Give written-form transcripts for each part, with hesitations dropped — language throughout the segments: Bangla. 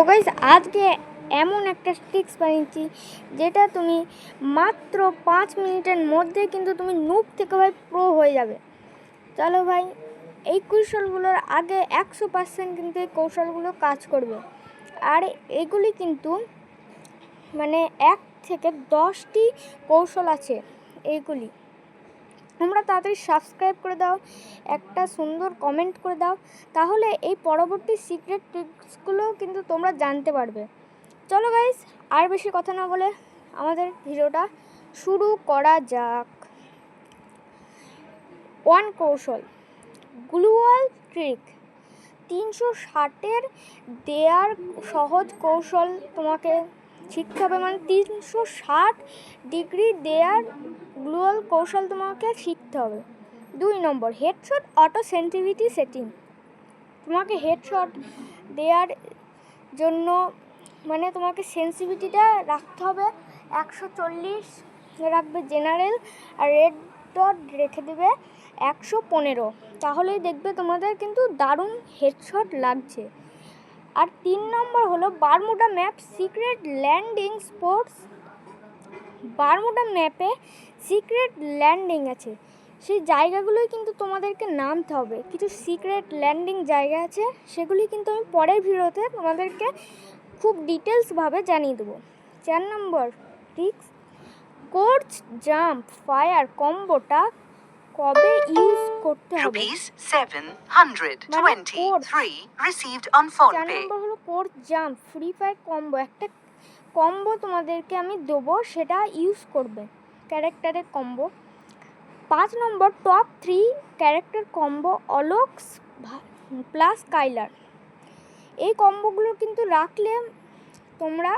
গাইস আজকে এমন একটা ট্রিক্স বানিয়েছি যেটা তুমি মাত্র 5 মিনিটের মধ্যে কিন্তু তুমি নুব থেকে ভাই প্রো হয়ে যাবে। চলো ভাই, এই কৌশলগুলোর আগে 100% কিন্তু এই কৌশলগুলো কাজ করবে। আর এগুলি কিন্তু মানে 1 থেকে 10টি কৌশল আছে এইগুলি। তোমরা তাড়াতাড়ি সাবস্ক্রাইব করে দাও, একটা সুন্দর কমেন্ট করে দাও, তাহলে এই পরবর্তী সিক্রেট ট্রিক্সগুলো কিন্তু তোমরা জানতে পারবে। চলো গাইস, আর বেশি কথা না বলে আমাদের ভিডিওটা শুরু করা যাক। 1 কৌশল, গ্লুয়াল ট্রিক। 360-এর দেয়ার সহজ কৌশল তোমাকে শিখতে হবে, মানে 360 ডিগ্রি দেয়ার গ্লুয়াল কৌশল তোমাকে শিখতে হবে। 2 নম্বর, হেডশট অটো সেন্সিটিভিটি সেটিং। তোমাকে হেডশট দেওয়ার জন্য মানে তোমাকে সেন্সিটিভিটিটা রাখতে হবে 140 রাখবে জেনারেল, আর রেড ডট রেখে দেবে 115। তাহলেই দেখবে তোমাদের কিন্তু দারুণ হেডশট লাগছে। আর 3 নম্বর হলো Bermuda map secret landing spots. Bermuda ম্যাপে সিক্রেট ল্যান্ডিং আছে, সেই জায়গাগুলোই কিন্তু তোমাদেরকে নামতে হবে। কিছু সিক্রেট ল্যান্ডিং জায়গা আছে, সেগুলি কিন্তু আমি পরের ভিডিওতে তোমাদেরকে খুব ডিটেলসভাবে জানিয়ে দেবো। 4 নম্বর ট্রিক্স, কোর্চ জাম্প ফায়ার কম্বোটা কবে ইউজ করতে হবে। চার নম্বর হলো কোর্চ জাম্প ফ্রি ফায়ার কম্বো, একটা কম্বো তোমাদেরকে আমি দেবো, সেটা ইউজ করবে ক্যারেক্টারের কম্বো। 5 নম্বর টপ 3 ক্যারেক্টার কম্বো অলোক্স প্লাস কাইলার। এই কম্বোগুলো কিন্তু রাখলে তোমরা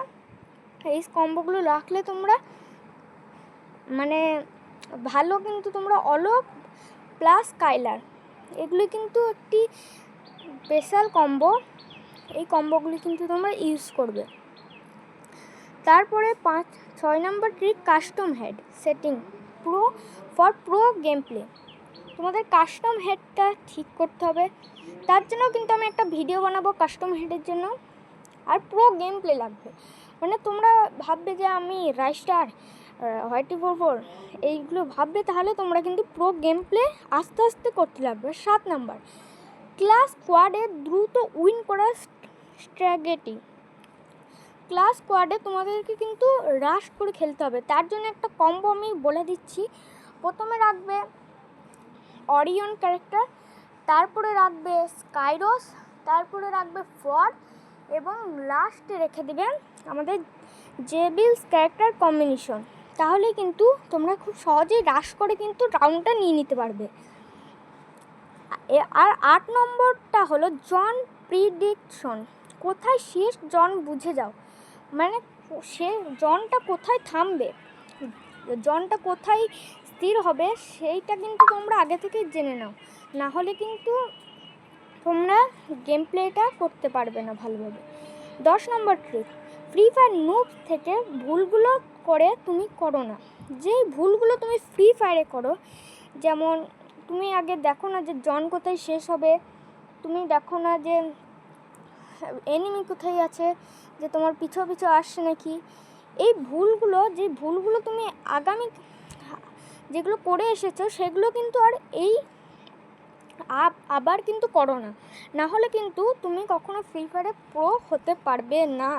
মানে ভালো, কিন্তু তোমরা অলোক প্লাস কাইলার এগুলি কিন্তু একটি স্পেশাল কম্বো, এই কম্বোগুলি কিন্তু তোমরা ইউজ করবে। তারপরে 6 নম্বর trick, custom head setting pro game play. তোমাদের কাস্টম হেডটা ঠিক করতে হবে, তার জন্য কিন্তু আমি একটা ভিডিও বানাবো কাস্টম হেডের জন্য। আর প্রো গেম প্লে লাগবে, মানে তোমরা ভাববে যে আমি রাইস্টার হোয়াইটি44 এইগুলো ভাববে, তাহলে তোমরা কিন্তু প্রো গেম প্লে আস্তে আস্তে করতে লাগবে। 7 নম্বর ক্লাস স্কোয়াডে দ্রুত উইন করার স্ট্র্যাটেজি। ক্লাস স্কোয়াডে তোমাদেরকে কিন্তু রাশ করে খেলতে হবে, তার জন্য একটা কম্বো আমি বলে দিচ্ছি। প্রথমে রাখবে অরিয়ন ক্যারেক্টার, তারপরে রাখবে স্কাইরোস, তারপরে রাখবে ফ্রড, এবং লাস্টে রেখে দেবেন আমাদের জেবিলস ক্যারেক্টার কম্বিনেশন। তাহলে কিন্তু তোমরা খুব সহজেই রাশ করে কিন্তু রাউন্ডটা নিয়ে নিতে পারবে। আর 8 নম্বরটা হলো জন প্রিডিকশন। কোথায় শেষ জন বুঝে যাও, মানে সে জনটা কোথায় থামবে, জনটা কোথায় স্থির হবে, সেইটা কিন্তু তোমরা আগে থেকে জেনে নাও, না হলে কিন্তু তোমরা গেম প্লেটা করতে পারবে না ভালোভাবে। 10 নম্বর ট্রিক, ফ্রি ফায়ার নুব থেকে ভুলগুলো করে তুমি করো না। যেই ভুলগুলো তুমি ফ্রি ফায়ারে করো, যেমন তুমি আগে দেখো না যে জন কোথায় শেষ হবে, তুমি দেখো না যে এনিমি কোথায় আছে, যে তোমার পিছু পিছু আসছে নাকি। এই যে ভুলগুলো তুমি আগামী যেগুলো করে এসেছো, সেগুলো কিন্তু আর আবার কিন্তু করো না, না হলে কিন্তু তুমি কখনো ফ্রি ফায়ারে প্রো হতে পারবে না।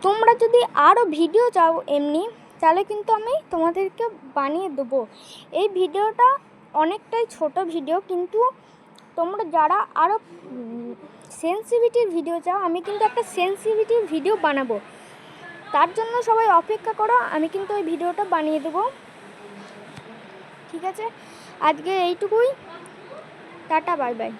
তোমরা যদি আরও ভিডিও চাও এমনি, তাহলে কিন্তু আমি তোমাদেরকে বানিয়ে দেবো। এই ভিডিওটা অনেকটাই ছোট ভিডিও, কিন্তু তোমরা যারা আরও সেন্সিটিভিটির ভিডিও চাও, আমি কিন্তু একটা সেন্সিটিভিটির ভিডিও বানাবো, তার জন্য সবাই অপেক্ষা করো, আমি কিন্তু ওই ভিডিওটা বানিয়ে দেবো। ঠিক আছে, আজকে এইটুকুই, টাটা বাই বাই।